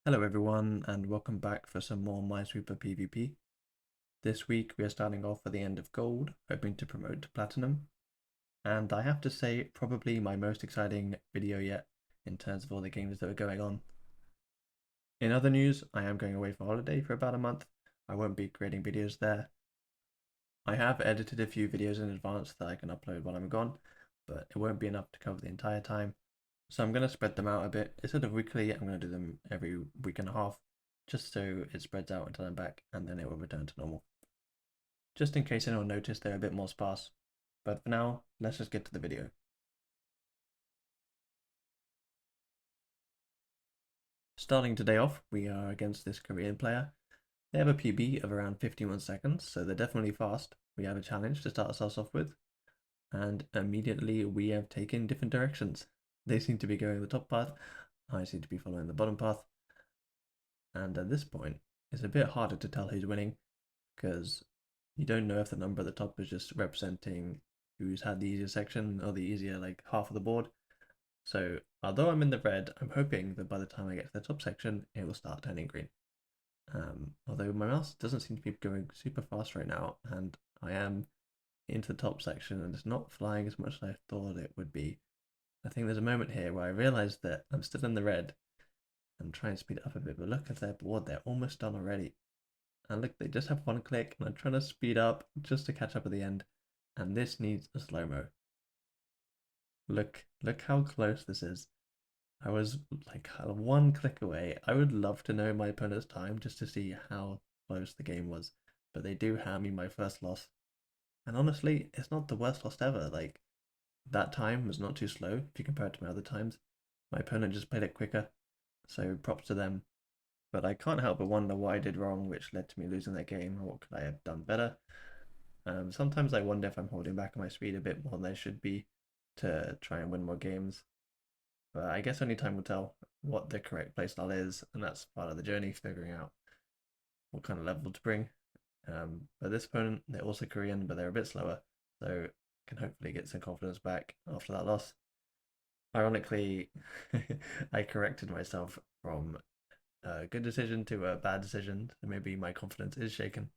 Hello everyone and welcome back for some more Minesweeper PvP. This week we are starting off at the end of Gold, hoping to promote to Platinum. And I have to say, probably my most exciting video yet in terms of all the games that are going on. In other news, I am going away for holiday for about a month. I won't be creating videos there. I have edited a few videos in advance that I can upload while I'm gone, but it won't be enough to cover the entire time. So I'm going to spread them out a bit. Instead of weekly, I'm going to do them every week and a half, just so it spreads out until I'm back, and then it will return to normal. Just in case anyone noticed they're a bit more sparse. But for now, let's just get to the video. Starting today off, we are against this Korean player. They have a PB of around 51 seconds, so they're definitely fast. We have a challenge to start ourselves off with, and immediately we have taken different directions. They seem to be going the top path, I seem to be following the bottom path, and at this point, it's a bit harder to tell who's winning, because you don't know if the number at the top is just representing who's had the easier section or the easier like half of the board. So although I'm in the red, I'm hoping that by the time I get to the top section, it will start turning green. Although my mouse doesn't seem to be going super fast right now, and I am into the top section and it's not flying as much as I thought it would be. I think there's a moment here where I realise that I'm still in the red and try and speed it up a bit, but look at their board, they're almost done already. And look, they just have one click, and I'm trying to speed up just to catch up at the end, and this needs a slow-mo. Look how close this is. I was like one click away. I would love to know my opponent's time just to see how close the game was, but they do hand me my first loss. And honestly, it's not the worst loss ever. Like, that time was not too slow if you compare it to my other times. My opponent just played it quicker, so props to them. But I can't help but wonder what I did wrong, which led to me losing that game, or what could I have done better. Sometimes I wonder if I'm holding back on my speed a bit more than I should be to try and win more games. But I guess only time will tell what the correct playstyle is, and that's part of the journey, figuring out what kind of level to bring. But this opponent, they're also Korean, but they're a bit slower, so can hopefully get some confidence back after that loss. Ironically, I corrected myself from a good decision to a bad decision, so maybe my confidence is shaken.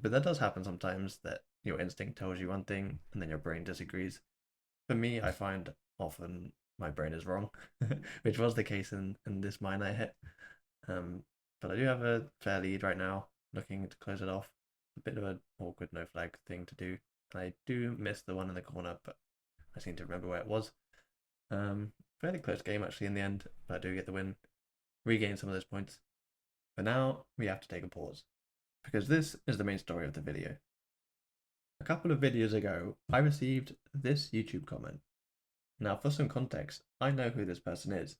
But that does happen sometimes, that your instinct tells you one thing and then your brain disagrees. For me, I find often my brain is wrong, which was the case in this mine I hit. Um, but I do have a fair lead right now, looking to close it off. A bit of an awkward no flag thing to do. I do miss the one in the corner, but I seem to remember where it was. Fairly close game actually in the end, but I do get the win, regain some of those points. But now we have to take a pause, because this is the main story of the video. A couple of videos ago, I received this YouTube comment. Now, for some context, I know who this person is.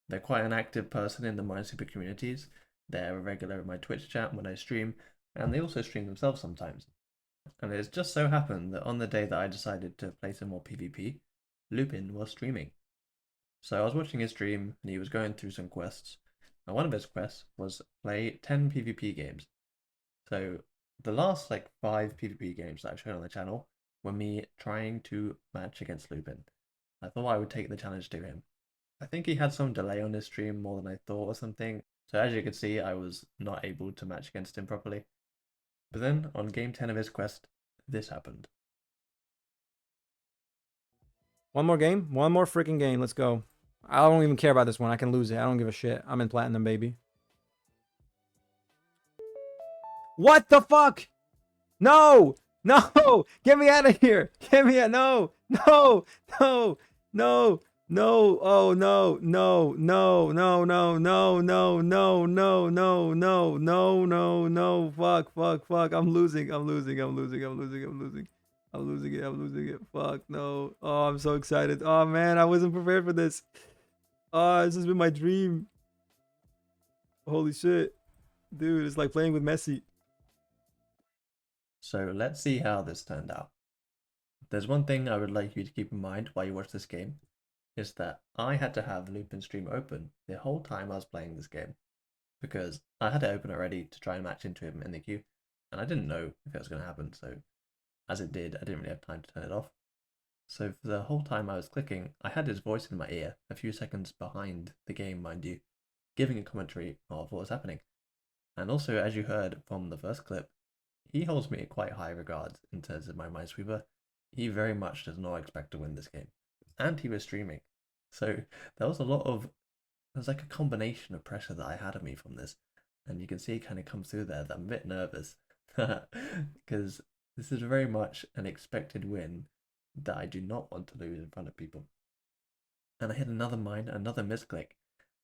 They're quite an active person in the Minesweeper communities. They're a regular in my Twitch chat when I stream, and they also stream themselves sometimes. And it's just so happened that on the day that I decided to play some more PvP, Luben was streaming. So I was watching his stream, and he was going through some quests. And one of his quests was play 10 PvP games. So the last like 5 PvP games that I've shown on the channel were me trying to match against Luben. I thought I would take the challenge to him. I think he had some delay on his stream more than I thought or something. So as you can see, I was not able to match against him properly. But then on game 10 of his quest, this happened. One more game? One more freaking game. Let's go. I don't even care about this one. I can lose it. I don't give a shit. I'm in platinum, baby. What the fuck? No! No! Get me out of here! Get me out! No! No! No! No! No! Oh no! No! No! No! No! No! No! No! No! No! No! No! No! No! Fuck! Fuck! Fuck! I'm losing! I'm losing! I'm losing! I'm losing! I'm losing! I'm losing it. I'm losing it. Fuck no. Oh, I'm so excited. Oh man, I wasn't prepared for this. Oh, this has been my dream. Holy shit. Dude, it's like playing with Messi. So let's see how this turned out. There's one thing I would like you to keep in mind while you watch this game, is that I had to have Lupin stream open the whole time I was playing this game, because I had it open already to try and match into him in the queue, and I didn't know if it was going to happen, so as it did, I didn't really have time to turn it off. So for the whole time I was clicking, I had his voice in my ear, a few seconds behind the game, mind you. giving a commentary of what was happening. And also, as you heard from the first clip, he holds me in quite high regards in terms of my Minesweeper. He very much does not expect to win this game. And he was streaming. So there was a lot of, there's like a combination of pressure that I had on me from this. And you can see it kind of come through there that I'm a bit nervous. Because this is very much an expected win that I do not want to lose in front of people. And I hit another mine, another misclick.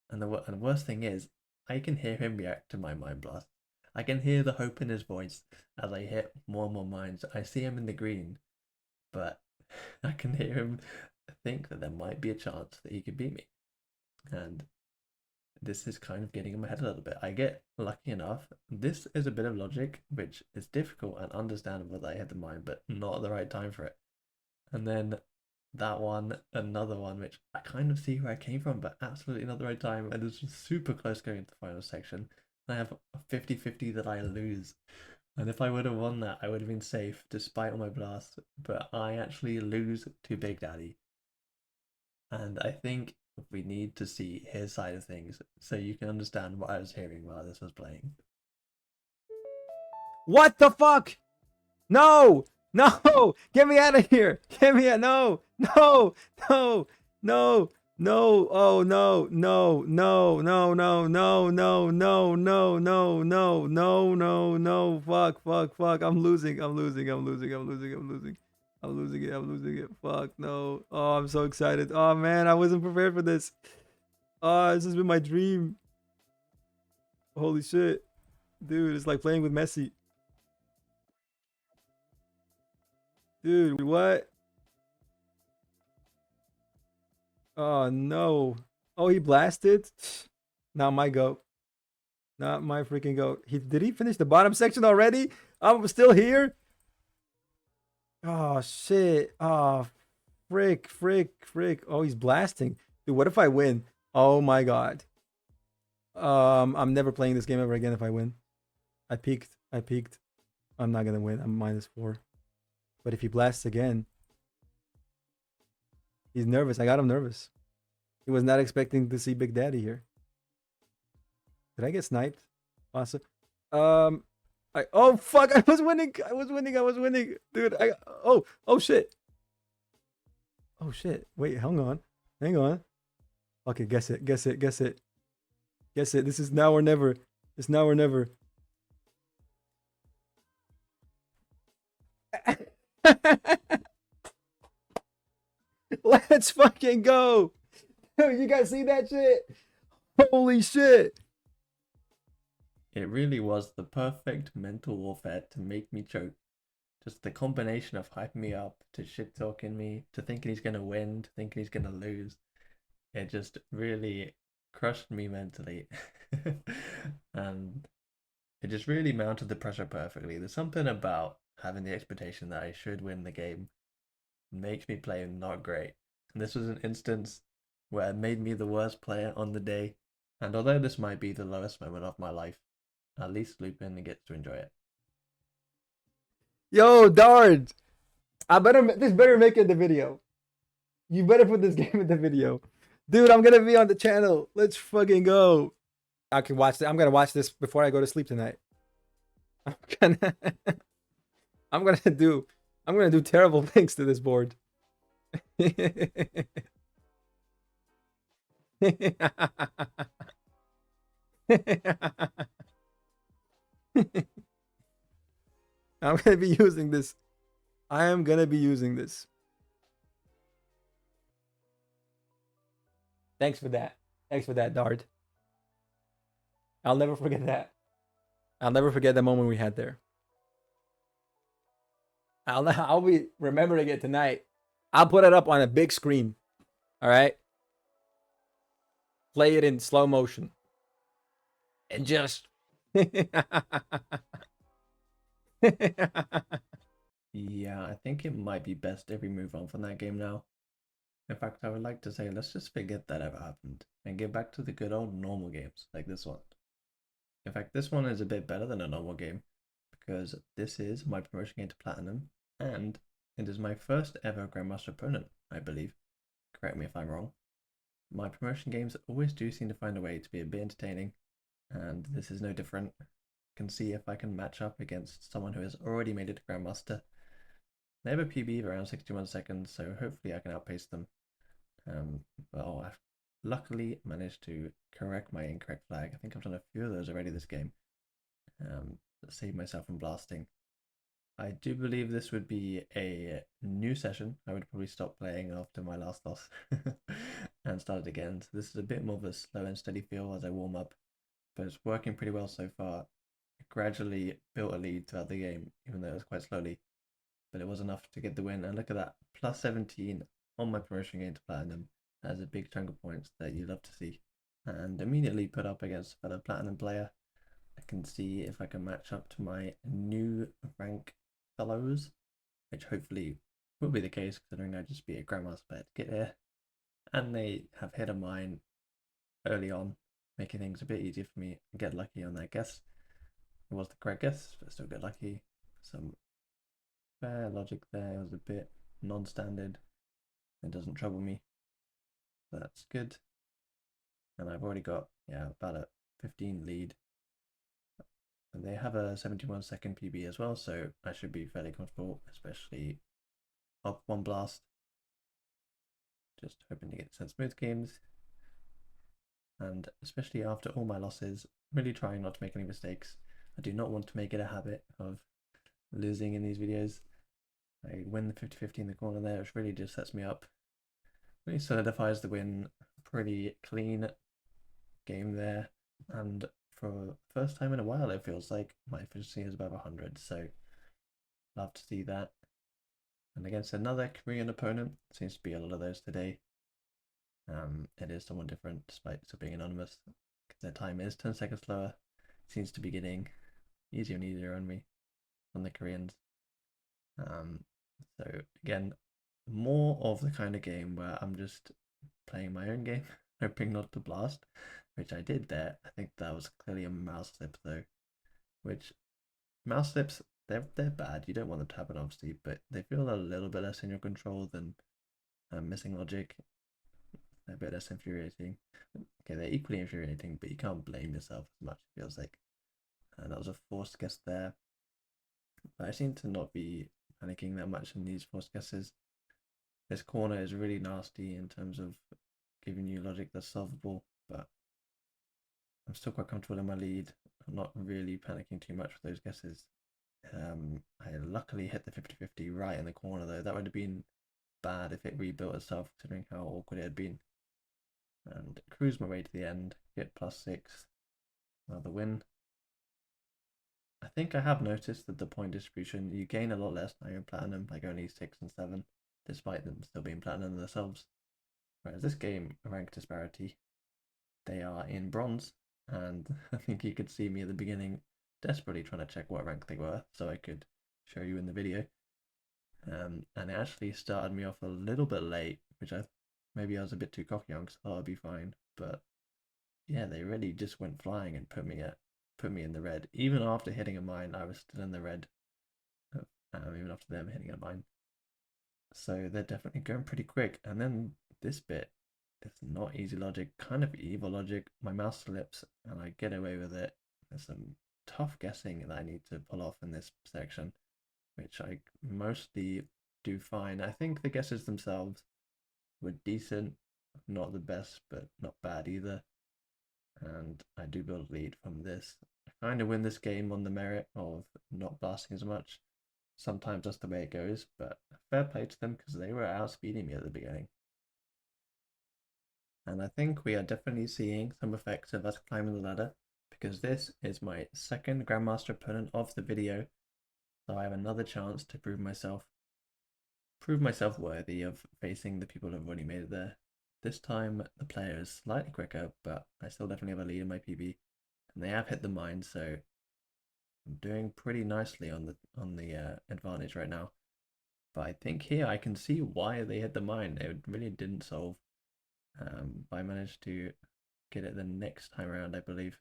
And the worst thing is, I can hear him react to my mine blast. I can hear the hope in his voice as I hit more and more mines. I see him in the green, but I can hear him think that there might be a chance that he could beat me. And this is kind of getting in my head a little bit. I get lucky enough. This is a bit of logic, which is difficult and understandable that I hit the mine, but not at the right time for it. And then that one, another one, which I kind of see where I came from, but absolutely not the right time. And it's just super close going into the final section. I have a 50-50 that I lose. And if I would have won that, I would have been safe despite all my blasts. But I actually lose to Big Daddy. And I think we need to see his side of things so you can understand what I was hearing while this was playing. What the fuck? No! No! Get me out of here! Get me out! No! No! No! No! No! Oh no! No! No! No! No! No! No! No! No! No! No! No! No! No! Fuck! Fuck! Fuck! I'm losing! I'm losing! I'm losing! I'm losing! I'm losing! I'm losing it! I'm losing it! Fuck! No! Oh, I'm so excited! Oh man, I wasn't prepared for this. Oh, this has been my dream. Holy shit, dude! It's like playing with Messi. Dude, what? Oh no. Oh, he blasted? Not my goat. Not my freaking goat. Did he finish the bottom section already? I'm still here? Oh shit. Oh frick, frick, frick. Oh, he's blasting. Dude, what if I win? Oh my god. I'm never playing this game ever again if I win. I peaked. I peaked. I'm not gonna win. I'm -4. But if he blasts again, he's nervous. I got him nervous. He was not expecting to see Big Daddy here. Did I get sniped? Awesome. Oh fuck! I was winning. I was winning. I was winning, dude. Oh shit. Oh shit. Wait, hang on. Hang on. Okay, guess it. Guess it. Guess it. Guess it. This is now or never. It's now or never. Let's fucking go. You guys see that shit? Holy shit. It really was the perfect mental warfare to make me choke. Just the combination of hyping me up, to shit talking me, to thinking he's gonna win, to thinking he's gonna lose. It just really crushed me mentally. And it just really mounted the pressure perfectly. There's something about having the expectation that I should win the game makes me play not great. And this was an instance where it made me the worst player on the day. And although this might be the lowest moment of my life, at least Luben gets to enjoy it. Yo, Dard. This better make it the video. You better put this game in the video. Dude, I'm gonna be on the channel. Let's fucking go. I can watch it. I'm gonna watch this before I go to sleep tonight. I'm gonna I'm gonna do terrible things to this board. I'm gonna be using this. I am gonna be using this. Thanks for that. Thanks for that, Dart. I'll never forget that. I'll never forget the moment we had there. I'll be remembering it tonight. I'll put it up on a big screen. All right. Play it in slow motion. And just Yeah, I think it might be best if we move on from that game now. In fact, I would like to say let's just forget that ever happened and get back to the good old normal games like this one. In fact, this one is a bit better than a normal game because this is my promotion game to Platinum and it is my first ever Grandmaster opponent, I believe. Correct me if I'm wrong. My promotion games always do seem to find a way to be a bit entertaining, and this is no different. I can see if I can match up against someone who has already made it to Grandmaster. They have a PB of around 61 seconds, so hopefully I can outpace them. Well, I've luckily managed to correct my incorrect flag. I think I've done a few of those already this game. Save myself from blasting. I do believe this would be a new session. I would probably stop playing after my last loss and start it again. So this is a bit more of a slow and steady feel as I warm up, but it's working pretty well so far. I gradually built a lead throughout the game, even though it was quite slowly, but it was enough to get the win. And look at that, plus 17 on my promotion game to Platinum. That is a big chunk of points that you love to see. And immediately put up against a fellow Platinum player. I can see if I can match up to my new rank fellows, which hopefully will be the case considering I just beat a Grandmaster player to get here. And they have hit a mine early on, making things a bit easier for me and get lucky on that guess. It was the correct guess, but still get lucky. Some fair logic there. It was a bit non-standard. It doesn't trouble me. That's good. And I've already got, yeah, about a 15 lead. And they have a 71-second PB as well, so I should be fairly comfortable, especially up one blast. Just hoping to get some smooth games. And especially after all my losses, really trying not to make any mistakes. I do not want to make it a habit of losing in these videos. I win the 50-50 in the corner there, which really just sets me up. Really solidifies the win. Pretty clean game there. And for the first time in a while, it feels like my efficiency is above 100. So love to see that. And against another Korean opponent, seems to be a lot of those today. It is someone different despite still being anonymous. Their time is 10 seconds slower. Seems to be getting easier and easier on me, on the Koreans. So again, more of the kind of game where I'm just playing my own game, hoping not to blast, which I did there. I think that was clearly a mouse slip though, which mouse slips, they're bad. You don't want them to happen obviously, but they feel a little bit less in your control than missing logic. They're a bit less infuriating. Okay, they're equally infuriating, but you can't blame yourself as much, it feels like. And that was a forced guess there. But I seem to not be panicking that much in these forced guesses. This corner is really nasty in terms of giving you logic that's solvable, but I'm still quite comfortable in my lead. I'm not really panicking too much with those guesses. I luckily hit the 50-50 right in the corner though. That would have been bad if it rebuilt itself considering how awkward it had been. And cruise my way to the end, get +6, another win. I think I have noticed that the point distribution, you gain a lot less now you're in Platinum, like only 6 and 7, despite them still being Platinum themselves. Whereas this game, rank disparity, they are in Bronze, and I think you could see me at the beginning desperately trying to check what rank they were so I could show you in the video. And it actually started me off a little bit late, which maybe I was a bit too cocky on because I thought I'd be fine. But yeah, they really just went flying and put me in the red. Even after hitting a mine, I was still in the red. Even after them hitting a mine. So they're definitely going pretty quick. And then this bit, it's not easy logic, kind of evil logic. My mouse slips and I get away with it. There's some tough guessing that I need to pull off in this section, which I mostly do fine. I think the guesses themselves were decent, not the best, but not bad either. And I do build a lead from this. I kind of win this game on the merit of not blasting as much. Sometimes that's the way it goes, but fair play to them because they were outspeeding me at the beginning. And I think we are definitely seeing some effects of us climbing the ladder because this is my second Grandmaster opponent of the video. So I have another chance to prove myself worthy of facing the people who have already made it there. This time the player is slightly quicker, but I still definitely have a lead in my PB. And they have hit the mine, so I'm doing pretty nicely on the advantage right now. But I think here I can see why they hit the mine. It really didn't solve. But I managed to get it the next time around, I believe.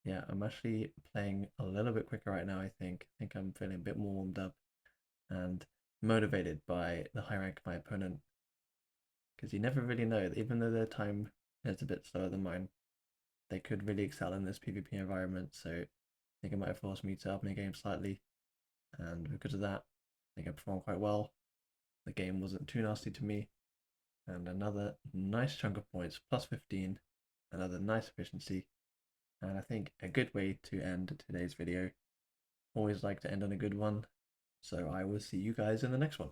Yeah, I'm actually playing a little bit quicker right now, I think. I think I'm feeling a bit more warmed up and motivated by the high rank of my opponent. because you never really know. Even though their time is a bit slower than mine, they could really excel in this PvP environment. So I think it might have forced me to up my game slightly, and because of that, I think I performed quite well. The game wasn't too nasty to me, and another nice chunk of points, plus 15, another nice efficiency, and I think a good way to end today's video. Always like to end on a good one, so I will see you guys in the next one.